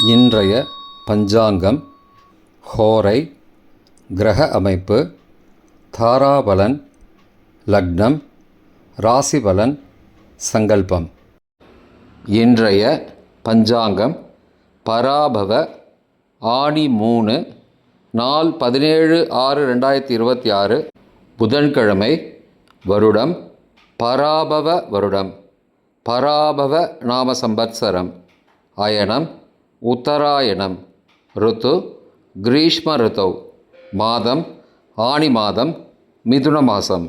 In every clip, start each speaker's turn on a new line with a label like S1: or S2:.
S1: இன்றைய பஞ்சாங்கம், ஹோரை, கிரக அமைப்பு, தாராபலன், லக்னம், ராசிபலன், சங்கல்பம். இன்றைய பஞ்சாங்கம் பராபவ ஆனி 3 நாள் 17/6/2026 புதன்கிழமை. வருடம் பராபவ வருடம். பராபவ நாம சம்பத்சரம். அயனம் உத்தராயணம். ருத்து கிரீஷ்ம ருத்தௌ. மாதம் ஆனி மாதம், மிதுன மாதம்.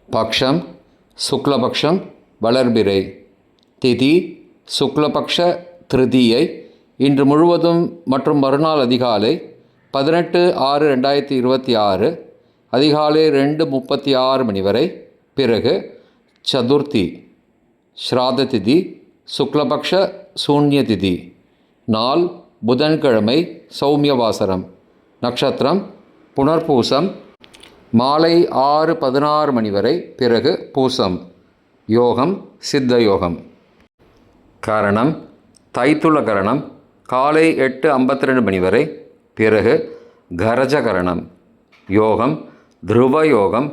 S1: பக்ஷம் சுக்லபக்ஷம், வளர்பிறை. திதி சுக்லபக்ஷ திருதியை. இன்று முழுவதும் மற்றும் மறுநாள் அதிகாலை 18/6/2026 அதிகாலை 2:36 மணி வரை. பிறகு சதுர்த்தி. ஸ்ராத திதி சுக்லபக்ஷ சூன்ய திதி. நாள் புதன்கிழமை, சௌமியவாசரம். நட்சத்திரம் புனர்பூசம். மாலை 6:16 மணி வரை. பிறகு பூசம். யோகம் சித்த யோகம். கரணம் தைத்துள கரணம். காலை 8:52 மணி வரை. பிறகு கரஜ கரணம். யோகம் துருவ யோகம்.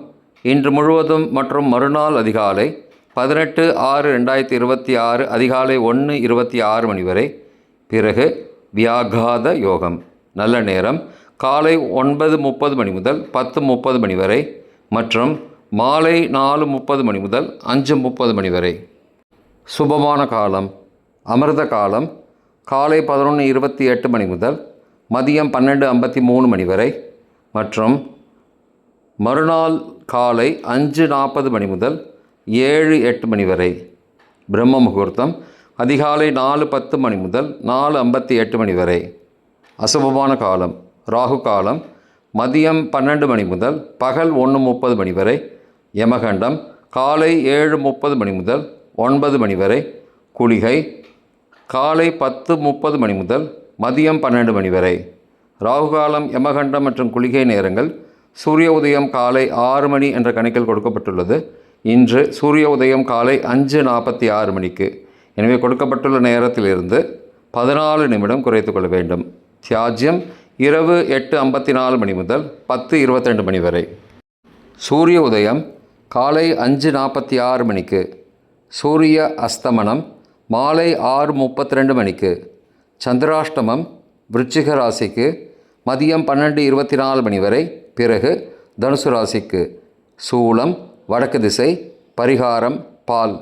S1: இன்று முழுவதும் மற்றும் மறுநாள் அதிகாலை 18/6/2026 அதிகாலை 1:26 மணி வரை. பிறகு வியாகாத யோகம். நல்ல நேரம் காலை 9:30 மணி முதல் 10:30 மணி வரை மற்றும் மாலை 4:30 மணி முதல் 5:30 மணி வரை. சுபமான காலம் அமிர்த காலம் காலை 11:28 மணி முதல் மதியம் 12:53 மணி வரை மற்றும் மறுநாள் காலை 5:40 மணி முதல் 7:08 மணி வரை. பிரம்ம முகூர்த்தம் அதிகாலை 4:10 மணி முதல் 4:58 மணி வரை. அசுபமான காலம் ராகு காலம் மதியம் 12 மணி முதல் பகல் 1:30 மணி வரை. யமகண்டம் காலை 7:30 மணி முதல் 9 மணி வரை. குளிகை காலை 10:30 மணி முதல் மதியம் 12 மணி வரை. ராகு காலம், யமகண்டம் மற்றும் குளிகை நேரங்கள். சூரிய உதயம் காலை 6 மணி என்ற கணக்கில் கொடுக்கப்பட்டுள்ளது. இன்று சூரிய உதயம் காலை 5:46 மணிக்கு. எனவே கொடுக்கப்பட்டுள்ள நேரத்திலிருந்து 14 நிமிடம் குறைத்து கொள்ள வேண்டும். தியாஜ்யம் இரவு 8:54 மணி முதல் 10:22 மணி வரை. சூரிய உதயம் காலை 5:46 மணிக்கு. சூரிய அஸ்தமனம் மாலை 6:32 மணிக்கு. சந்திராஷ்டமம் விருச்சிக ராசிக்கு மதியம் 12:24 மணி வரை. பிறகு தனுசு ராசிக்கு. சூலம் வடக்கு திசை. பரிகாரம் பால்.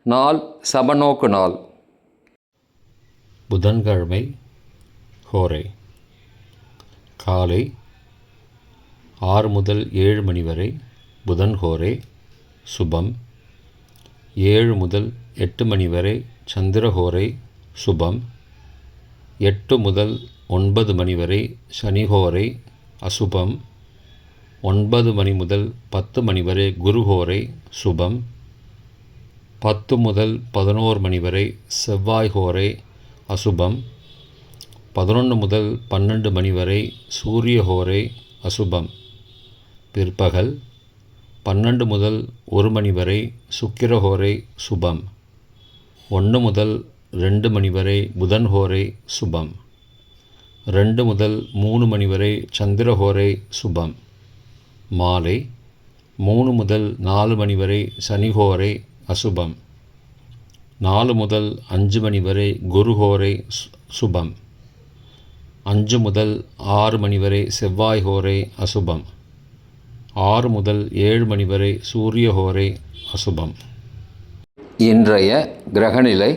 S1: நாள் சமநோக்கு நாள்.
S2: புதன்கிழமை ஹோரை. காலை 6 முதல் 7 மணி வரை புதன் ஹோரை சுபம். 7 முதல் 8 மணி வரை சந்திரஹோரை சுபம். 8 முதல் 9 மணி வரை சனிஹோரை அசுபம். 9 மணி முதல் 10 மணி வரை குருஹோரை சுபம். 10 முதல் 11 மணி வரை செவ்வாய் ஹோரை அசுபம். 11 முதல் 12 மணி வரை சூரிய ஹோரை அசுபம். பிற்பகல் 12 முதல் 1 மணி வரை சுக்கிரஹோரை சுபம். 1 முதல் 2 மணி வரை புதன் ஹோரை சுபம். 2 முதல் 3 மணி வரை சந்திரஹோரை சுபம். மாலை 3 முதல் 4 மணி வரை சனிஹோரை அசுபம். 4 முதல் 5 மணி வரை குருஹோரை சுபம். 5 முதல் 6 மணி வரை செவ்வாய் ஹோரை அசுபம். 6 முதல் 7 மணி வரை சூரிய ஹோரை அசுபம்.
S1: இன்றைய கிரகநிலை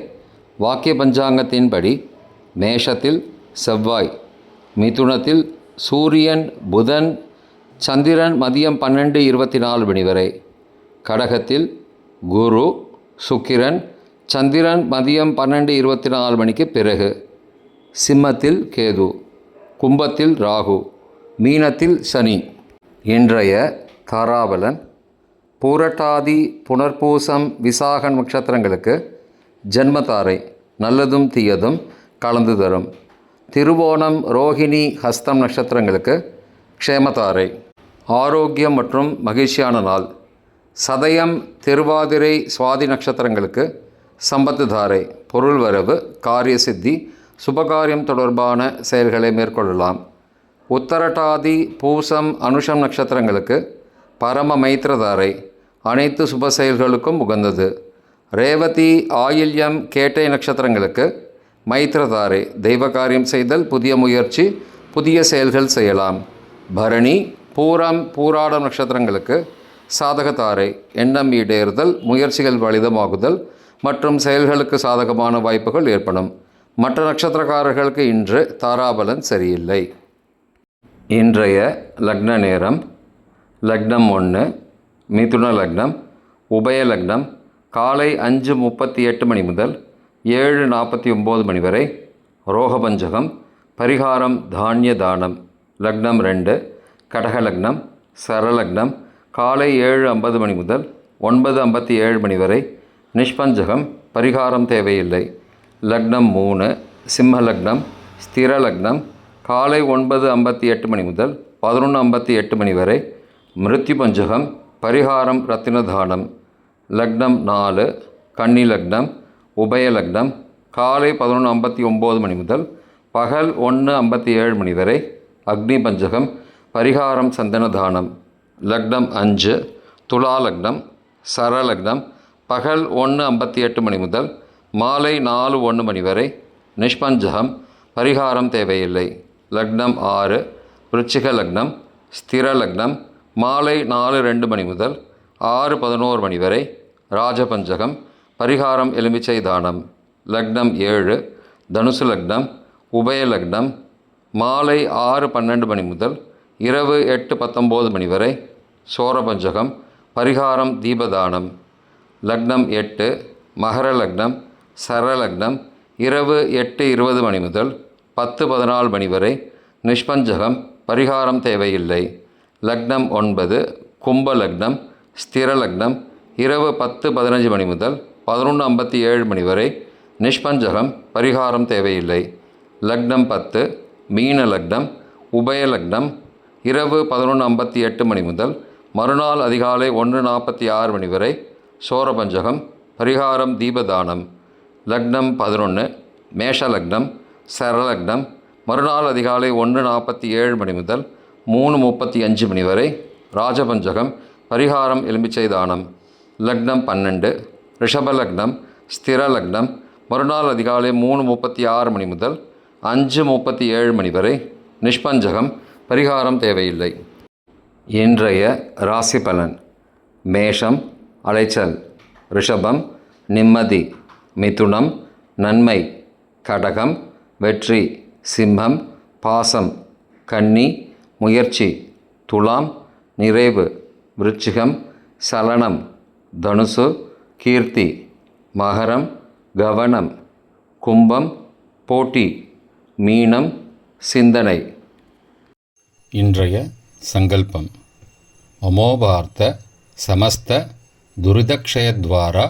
S1: வாக்கிய பஞ்சாங்கத்தின்படி மேஷத்தில் செவ்வாய், மிதுனத்தில் சூரியன், புதன், சந்திரன் மதியம் 12:24 மணி வரை. கடகத்தில் குரு, சுக்கிரன், சந்திரன் மதியம் 12:24 மணிக்கு பிறகு. சிம்மத்தில் கேது, கும்பத்தில் ராகு, மீனத்தில் சனி. இன்றைய தாராபலன் பூரட்டாதி, புனர்பூசம், விசாகம் நட்சத்திரங்களுக்கு ஜென்மதாரை நல்லதும் தீயதும் கலந்து தரும். திருவோணம், ரோஹிணி, ஹஸ்தம் நட்சத்திரங்களுக்கு க்ஷேமதாரை ஆரோக்கியம் மற்றும் மகிழ்ச்சியான நாள். சதயம், திருவாதிரை, சுவாதி நட்சத்திரங்களுக்கு சம்பத்து தாரை பொருள் வரவு, காரிய சித்தி, சுபகாரியம் தொடர்பான செயல்களை மேற்கொள்ளலாம். உத்தரட்டாதி பூசம் அனுஷம் நட்சத்திரங்களுக்கு பரம மைத்திரதாரை அனைத்து சுப செயல்களுக்கும் உகந்தது. ரேவதி ஆயில்யம் கேட்டை நட்சத்திரங்களுக்கு மைத்திரதாரை தெய்வ காரியம் செய்தல், புதிய முயற்சி, புதிய செயல்கள் செய்யலாம். பரணி பூரம் பூராடம் நட்சத்திரங்களுக்கு சாதகதாரை எண்ணம் ஈடேறுதல், முயற்சிகள் பலிதமாகுதல் மற்றும் செயல்களுக்கு சாதகமான வாய்ப்புகள் ஏற்படும். மற்ற நட்சத்திரக்காரர்களுக்கு இன்று தாராபலன் சரியில்லை. இன்றைய லக்ன நேரம்: லக்னம் 1 மிதுன லக்னம், உபய லக்னம் காலை 5:38 மணி முதல் 7:49 மணி வரை, ரோகபஞ்சகம், பரிகாரம் தானிய தானம். லக்னம் 2 கடக லக்னம், சரலக்னம் காலை 7:50 மணி முதல் 9:57 மணி வரை, நிஷ்பஞ்சகம், பரிகாரம் தேவையில்லை. லக்னம் 3 சிம்ம லக்னம், ஸ்திர லக்னம் காலை 9:58 மணி முதல் 11:58 மணி வரை, மிருத்யு பஞ்சகம், பரிகாரம் ரத்தின தானம். லக்னம் 4 கன்னி லக்னம், உபய லக்னம் காலை 11:59 மணி முதல் பகல் 1:57 மணி வரை, அக்னி பஞ்சகம், பரிகாரம் சந்தன தானம். லக்னம் 5 துலா லக்னம், சரலக்னம் பகல் 1:58 மணி முதல் மாலை 4:01 மணி வரை, நிஷ்பஞ்சகம், பரிகாரம் தேவையில்லை. லக்னம் 6 விருச்சிக லக்னம், ஸ்திர லக்னம் மாலை 4:02 மணி முதல் 6:11 மணி வரை, ராஜபஞ்சகம், பரிகாரம் எலுமிச்சை தானம். லக்னம் 7 தனுசு லக்னம், உபய லக்னம் மாலை 6:12 மணி முதல் இரவு 8:19 மணி வரை, சோரபஞ்சகம், பரிகாரம் தீபதானம். லக்னம் 8 மகர லக்னம், சரலக்னம் இரவு 8:20 மணி முதல் 10:14 மணி வரை, நிஷ்பஞ்சகம், பரிகாரம் தேவையில்லை. லக்னம் 9 கும்ப லக்னம், ஸ்திர லக்னம் இரவு 10:15 மணி முதல் 11:57 மணி வரை, நிஷ்பஞ்சகம், பரிகாரம் தேவையில்லை. லக்னம் 10 மீன லக்னம், உபய லக்னம் இரவு 11:58 மணி முதல் மறுநாள் அதிகாலை 1:46 மணி வரை, சோரபஞ்சகம், பரிகாரம் தீபதானம். லக்னம் 11 மேஷ லக்னம், சரலக்னம் மறுநாள் அதிகாலை 1:47 மணி முதல் 3:35 மணி வரை, ராஜபஞ்சகம், பரிகாரம் எலுமிச்சை தானம். லக்னம் 12 ரிஷப லக்னம், ஸ்திர லக்னம் மறுநாள் அதிகாலை 3:36 மணி முதல் 5:37 மணி வரை, நிஷ்பஞ்சகம், பரிகாரம் தேவையில்லை. இன்றைய ராசி பலன்: மேஷம் அலைச்சல், ரிஷபம் நிம்மதி, மிதுனம் நன்மை, கடகம் வெற்றி, சிம்மம் பாசம், கன்னி முயற்சி, துலாம் நிறைவு, விருச்சிகம் சலனம், தனுசு கீர்த்தி, மகரம் கவனம், கும்பம் போட்டி, மீனம் சிந்தனை.
S2: இன்றைய சங்கல்பம்: அமோபார்த்த சமஸ்த துரிதக்ஷயத்வாரா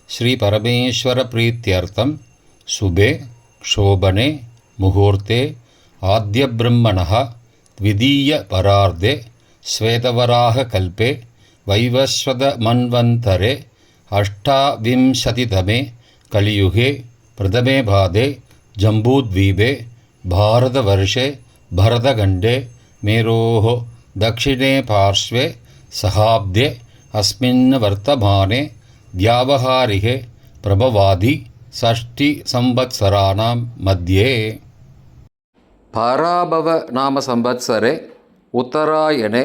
S2: ஸ்ரீ பரமேஸ்வர பிரீத்யர்த்தம் சுபே க்ஷோபனே முகூர்த்தே ஆத்ய பிரம்மணः த்விதீய பரார்த்தே ஸ்வேதவராக கல்பே வைவஸ்வத மன்வந்தரே அஷ்டாவிம்சதிதமே கலியுகே பிரதமே பாதே ஜம்பூத்வீபே பாரதவர்ஷே பரதகண்டே மேரோः दक्षिणे पार्श्वे सहाब्दे अस्मिन् वर्तमाने व्यावहारिके प्रभवादि षष्टिसंवत्सराणां मध्ये
S1: पराभव नाम संवत्सरे उत्तरायणे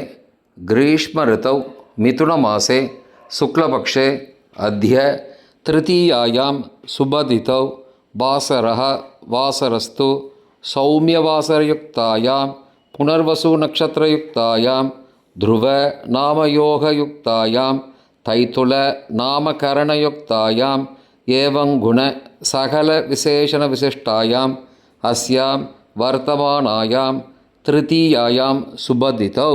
S1: ग्रीष्म ऋतौ मिथुनमासे शुक्लपक्षे अद्य तृतीयायां शुभतिथौ वासरः वासरस्तु सौम्यवासरयुक्तायां पुनर्वसु नक्षत्रयुक्तायां ध्रुव नामयोगयुक्तायां तैतुल नामकरणयुक्तायां एवं गुण सकल विशेषण विशिष्टायाम् अस्यां वर्तमानायां तृतीयायां शुभतिथौ